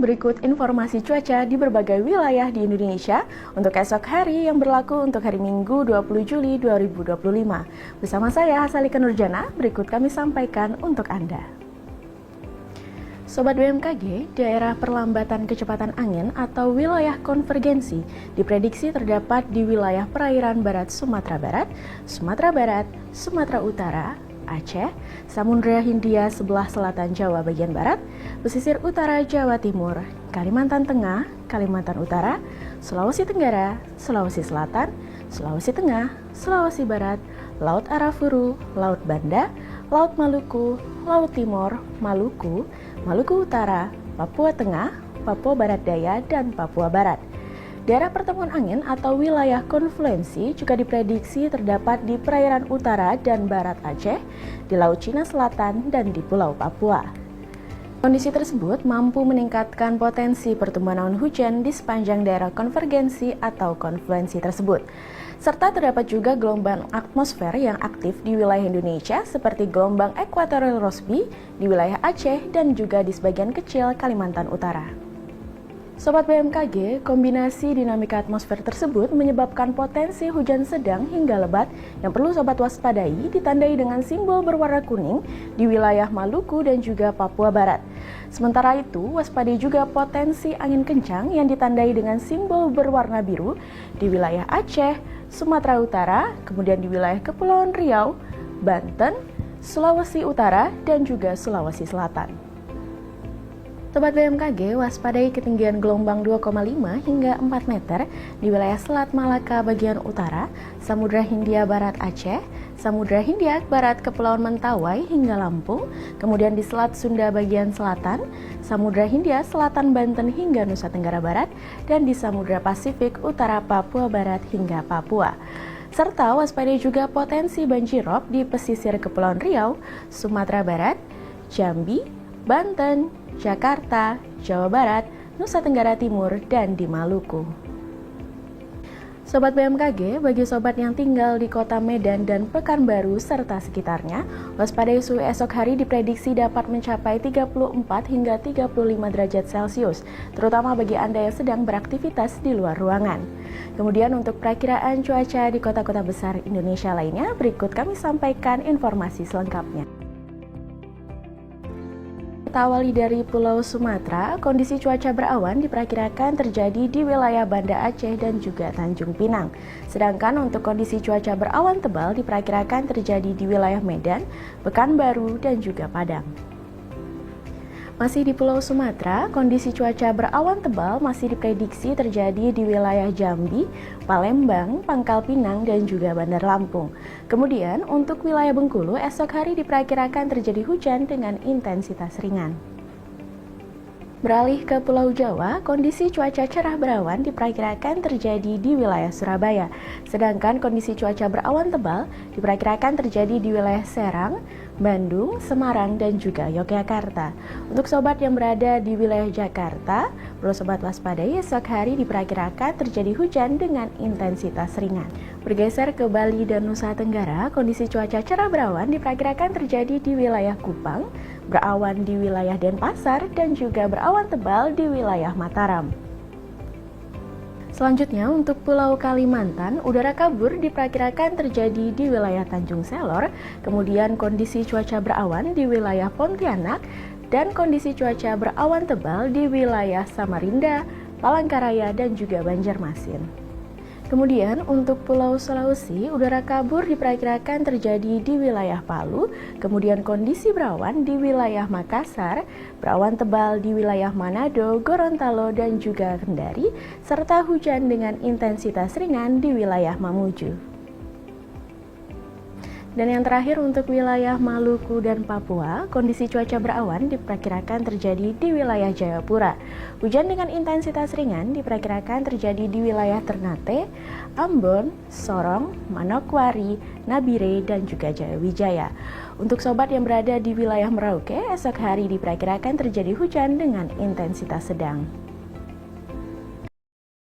berikut informasi cuaca di berbagai wilayah di Indonesia untuk esok hari yang berlaku untuk hari Minggu 20 Juli 2025. Bersama saya Hasalika Nurjana, berikut kami sampaikan untuk Anda. Sobat BMKG, daerah perlambatan kecepatan angin atau wilayah konvergensi diprediksi terdapat di wilayah perairan barat Sumatera Barat, Sumatera Utara, Aceh, Samudra Hindia sebelah selatan Jawa bagian barat, pesisir utara Jawa Timur, Kalimantan Tengah, Kalimantan Utara, Sulawesi Tenggara, Sulawesi Selatan, Sulawesi Tengah, Sulawesi Barat, Laut Arafuru, Laut Banda, Laut Maluku, Laut Timur, Maluku, Maluku Utara, Papua Tengah, Papua Barat Daya, dan Papua Barat. Daerah pertemuan angin atau wilayah konfluensi juga diprediksi terdapat di perairan utara dan barat Aceh, di Laut Cina Selatan, dan di Pulau Papua. Kondisi tersebut mampu meningkatkan potensi pertumbuhan awan hujan di sepanjang daerah konvergensi atau konfluensi tersebut. Serta terdapat juga gelombang atmosfer yang aktif di wilayah Indonesia seperti gelombang Equatorial Rossby di wilayah Aceh dan juga di sebagian kecil Kalimantan Utara. Sobat BMKG, kombinasi dinamika atmosfer tersebut menyebabkan potensi hujan sedang hingga lebat yang perlu sobat waspadai ditandai dengan simbol berwarna kuning di wilayah Maluku dan juga Papua Barat. Sementara itu, waspadai juga potensi angin kencang yang ditandai dengan simbol berwarna biru di wilayah Aceh, Sumatera Utara, kemudian di wilayah Kepulauan Riau, Banten, Sulawesi Utara, dan juga Sulawesi Selatan. Sobat BMKG, waspadai ketinggian gelombang 2,5 hingga 4 meter di wilayah Selat Malaka bagian utara, Samudra Hindia Barat Aceh, Samudra Hindia Barat Kepulauan Mentawai hingga Lampung, kemudian di Selat Sunda bagian selatan, Samudra Hindia Selatan Banten hingga Nusa Tenggara Barat, dan di Samudra Pasifik Utara Papua Barat hingga Papua. Serta waspadai juga potensi banjirop di pesisir Kepulauan Riau, Sumatera Barat, Jambi, Banten, Jakarta, Jawa Barat, Nusa Tenggara Timur, dan di Maluku. Sobat BMKG, bagi sobat yang tinggal di kota Medan dan Pekanbaru serta sekitarnya, waspadai suhu esok hari diprediksi dapat mencapai 34 hingga 35 derajat Celcius, terutama bagi Anda yang sedang beraktivitas di luar ruangan. Kemudian untuk perakiraan cuaca di kota-kota besar Indonesia lainnya, berikut kami sampaikan informasi selengkapnya. Awali dari Pulau Sumatera, kondisi cuaca berawan diperkirakan terjadi di wilayah Banda Aceh dan juga Tanjung Pinang. Sedangkan untuk kondisi cuaca berawan tebal diperkirakan terjadi di wilayah Medan, Pekanbaru, dan juga Padang. Masih di Pulau Sumatera, kondisi cuaca berawan tebal masih diprediksi terjadi di wilayah Jambi, Palembang, Pangkal Pinang, dan juga Bandar Lampung. Kemudian, untuk wilayah Bengkulu, esok hari diperkirakan terjadi hujan dengan intensitas ringan. Beralih ke Pulau Jawa, kondisi cuaca cerah berawan diperkirakan terjadi di wilayah Surabaya. Sedangkan kondisi cuaca berawan tebal diperkirakan terjadi di wilayah Serang, Bandung, Semarang, dan juga Yogyakarta. Untuk sobat yang berada di wilayah Jakarta, perlu sobat waspadai esok hari diperkirakan terjadi hujan dengan intensitas ringan. Bergeser ke Bali dan Nusa Tenggara, kondisi cuaca cerah berawan diperkirakan terjadi di wilayah Kupang, berawan di wilayah Denpasar, dan juga berawan tebal di wilayah Mataram. Selanjutnya untuk Pulau Kalimantan, udara kabur diperkirakan terjadi di wilayah Tanjung Selor, kemudian kondisi cuaca berawan di wilayah Pontianak, dan kondisi cuaca berawan tebal di wilayah Samarinda, Palangkaraya, dan juga Banjarmasin. Kemudian untuk Pulau Sulawesi, udara kabur diperkirakan terjadi di wilayah Palu, kemudian kondisi berawan di wilayah Makassar, berawan tebal di wilayah Manado, Gorontalo, dan juga Kendari, serta hujan dengan intensitas ringan di wilayah Mamuju. Dan yang terakhir untuk wilayah Maluku dan Papua, kondisi cuaca berawan diperkirakan terjadi di wilayah Jayapura. Hujan dengan intensitas ringan diperkirakan terjadi di wilayah Ternate, Ambon, Sorong, Manokwari, Nabire, dan juga Jayawijaya. Untuk sobat yang berada di wilayah Merauke, esok hari diperkirakan terjadi hujan dengan intensitas sedang.